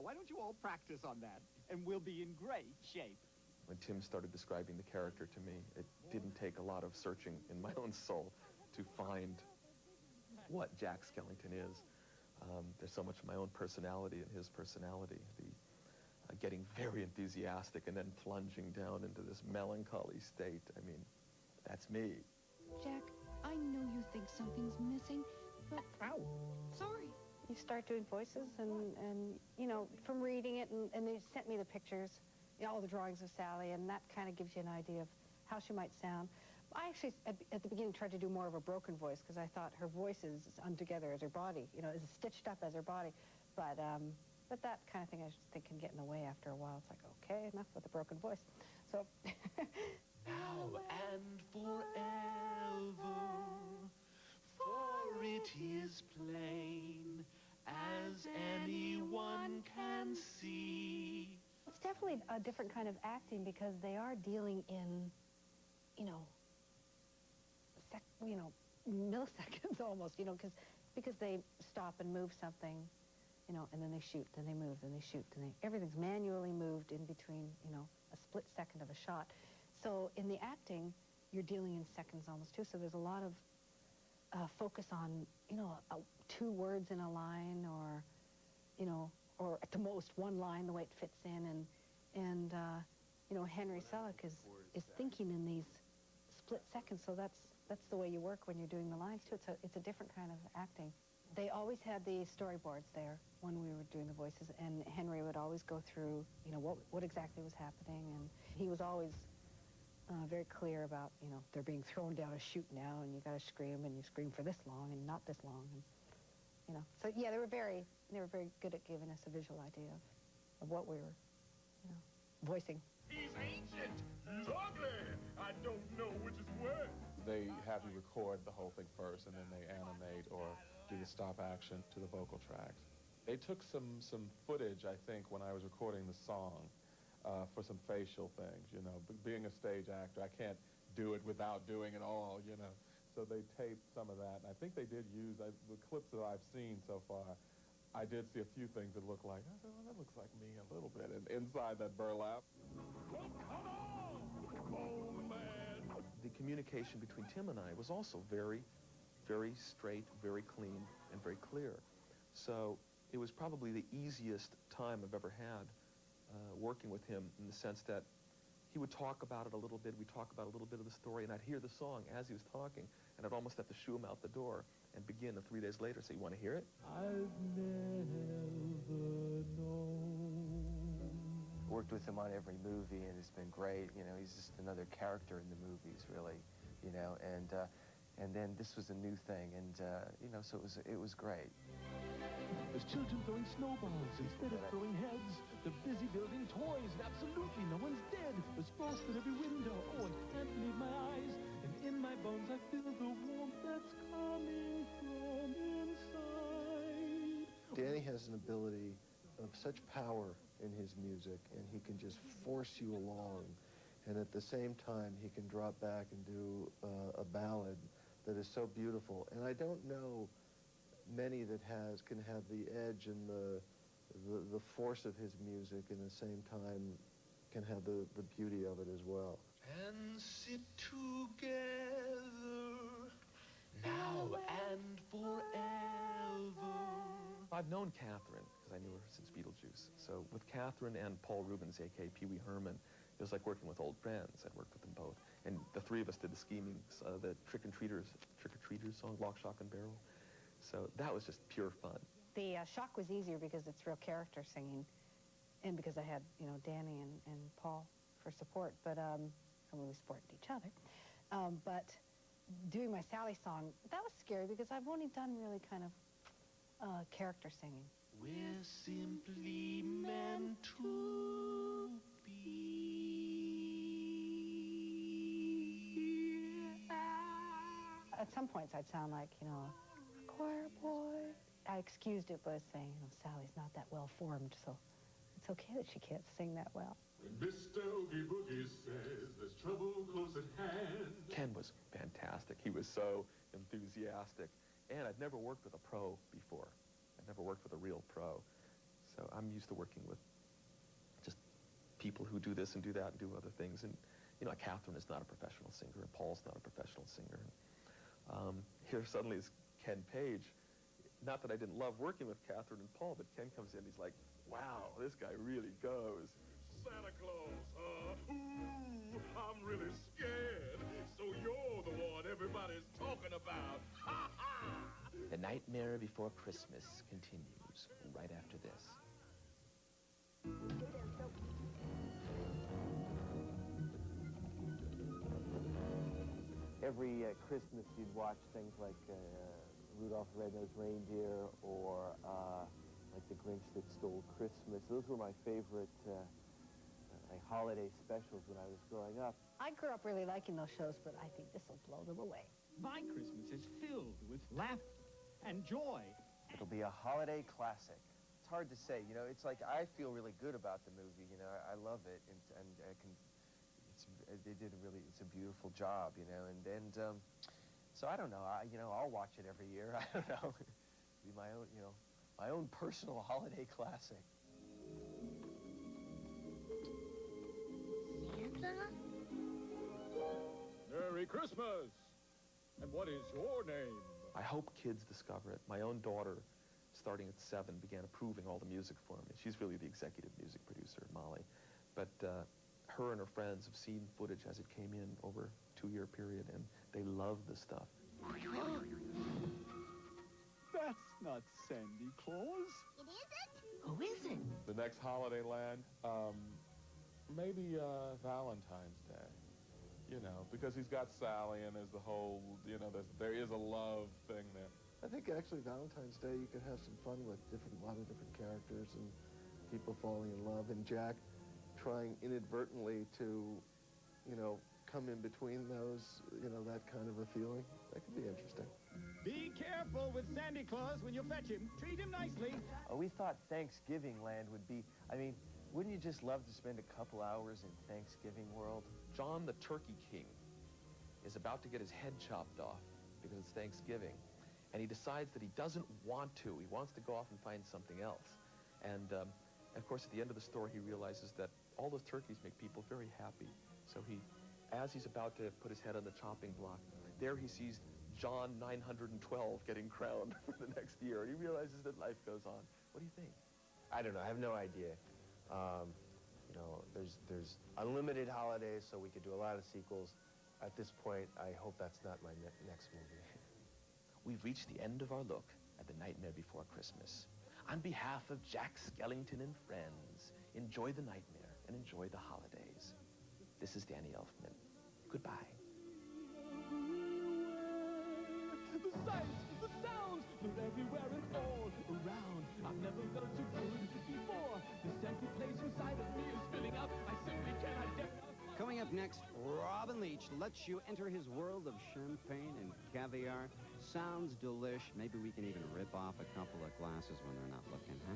Why don't you all practice on that? And we'll be in great shape. When Tim started describing the character to me, it didn't take a lot of searching in my own soul to find what Jack Skellington is. There's so much of my own personality in his personality. The getting very enthusiastic and then plunging down into this melancholy state. I mean, that's me. Jack, I know you think something's missing, but... Ow. Sorry. You start doing voices, and you know, from reading it, and they sent me the pictures, you know, all the drawings of Sally, and that kind of gives you an idea of how she might sound. I actually, at the beginning, tried to do more of a broken voice, because I thought her voice is untogether as her body, you know, is stitched up as her body. But that kind of thing, I just think, can get in the way after a while. It's like, okay, enough with the broken voice. So... Now and forever, for it is plain, as anyone can see. It's definitely a different kind of acting, because they are dealing in, you know, milliseconds almost, you know, because they stop and move something, you know, and then they shoot, then they move, then they shoot, everything's manually moved in between, you know, a split second of a shot. So in the acting, you're dealing in seconds almost too, so there's a lot of focus on, you know, 2 words in a line, or, you know, or at the most 1 line, the way it fits in, and you know, Henry Selick is thinking in these split seconds, so that's the way you work when you're doing the lines too. It's a different kind of acting. They always had the storyboards there when we were doing the voices, and Henry would always go through, you know, what exactly was happening, and he was always very clear about, you know, they're being thrown down a chute now, and you got to scream, and you scream for this long and not this long, and, you know. So yeah, they were very good at giving us a visual idea of what we were, you know, voicing. He's ancient, lovely. I don't know which is worse. They have you record the whole thing first, and then they animate or do the stop action to the vocal tracks. They took some footage, I think, when I was recording the song. For some facial things, you know. Being a stage actor, I can't do it without doing it all, you know. So they taped some of that, and I think they did use, the clips that I've seen so far, I did see a few things that looked like, I thought, well, that looks like me a little bit, and inside that burlap. Well, come on, Bone Man. The communication between Tim and I was also very, very straight, very clean, and very clear. So it was probably the easiest time I've ever had working with him, in the sense that he would talk about it a little bit, we'd talk about a little bit of the story, and I'd hear the song as he was talking, and I'd almost have to shoo him out the door and begin, and 3 days later say, you want to hear it? I've never known. Worked with him on every movie, and it's been great. You know, he's just another character in the movies, really, you know, and then this was a new thing, and, you know, so it was great. There's children throwing snowballs instead of throwing heads. They're busy building toys, and absolutely no one's dead. There's frost at every window. Oh, I can't believe my eyes. And in my bones, I feel the warmth that's coming from inside. Danny has an ability of such power in his music, and he can just force you along. And at the same time, he can drop back and do a ballad that is so beautiful. And I don't know many that can have the edge and the force of his music, and at the same time can have the beauty of it as well. And sit together now and forever. I've known Catherine, because I knew her since Beetlejuice. So with Catherine and Paul Rubens, a.k.a. Pee Wee Herman, it was like working with old friends. I'd worked with them both. And the 3 of us did the scheming, the Trick-or-Treaters song, Lock, Shock, and Barrel. So that was just pure fun. The Shock was easier because it's real character singing, and because I had, you know, Danny and Paul for support, but, and we supported each other. But doing my Sally song, that was scary because I've only done really kind of character singing. We're simply meant to be. At some points I'd sound like, you know, choir boy. I excused it by saying, you know, Sally's not that well formed, so it's okay that she can't sing that well. When Mr. Oogie Boogie says there's trouble close at hand. Ken was fantastic. He was so enthusiastic. And I'd never worked with a pro before. I'd never worked with a real pro. So I'm used to working with just people who do this and do that and do other things. And, you know, Catherine is not a professional singer, and Paul's not a professional singer. Here suddenly is Ken Page. Not that I didn't love working with Catherine and Paul, but Ken comes in, he's like, wow, this guy really goes. Santa Claus, huh? Ooh, I'm really scared. So you're the one everybody's talking about. Ha ha! The Nightmare Before Christmas continues right after this. Every Christmas you'd watch things like Rudolph the Red-Nosed Reindeer or like The Grinch That Stole Christmas. Those were my favorite like holiday specials when I was growing up. I grew up really liking those shows, but I think this will blow them away. My Christmas is filled with laughter and joy. It'll be a holiday classic. It's hard to say, you know, it's like I feel really good about the movie, you know, I love it, and I can, they did a really, it's a beautiful job, you know, and so I don't know, you know, I'll watch it every year, I don't know, be my own, you know, my own personal holiday classic. Santa? Merry Christmas! And what is your name? I hope kids discover it. My own daughter, starting at 7, began approving all the music for me. She's really the executive music producer, Molly. But her and her friends have seen footage as it came in over a 2-year period, and they love the stuff. That's not Sandy Claus. It isn't? Who is it? The next Holiday Land, maybe Valentine's Day. You know, because he's got Sally and there's the whole, you know, there is a love thing there. I think actually Valentine's Day you could have some fun with a lot of different characters and people falling in love, and Jack trying inadvertently to, you know, come in between those, you know, that kind of a feeling. That could be interesting. Be careful with Sandy Claus when you fetch him. Treat him nicely. We thought Thanksgiving Land would be, I mean, wouldn't you just love to spend a couple hours in Thanksgiving world? John the Turkey King is about to get his head chopped off because it's Thanksgiving, and he decides that he doesn't want to. He wants to go off and find something else. And of course, at the end of the story, he realizes that all those turkeys make people very happy. So as he's about to put his head on the chopping block, there he sees John 912 getting crowned for the next year, and he realizes that life goes on. What do you think? I don't know. I have no idea. You know, there's unlimited holidays, so we could do a lot of sequels. At this point, I hope that's not my next movie. We've reached the end of our look at The Nightmare Before Christmas. On behalf of Jack Skellington and friends, enjoy the nightmare and enjoy the holidays. This is Danny Elfman. Goodbye. The sights, the sounds, they're everywhere and all around. I've never felt so good before. The central place inside of me is filling up. I simply cannot get enough. Coming up next, Robin Leach lets you enter his world of champagne and caviar. Sounds delish. Maybe we can even rip off a couple of glasses when they're not looking, huh?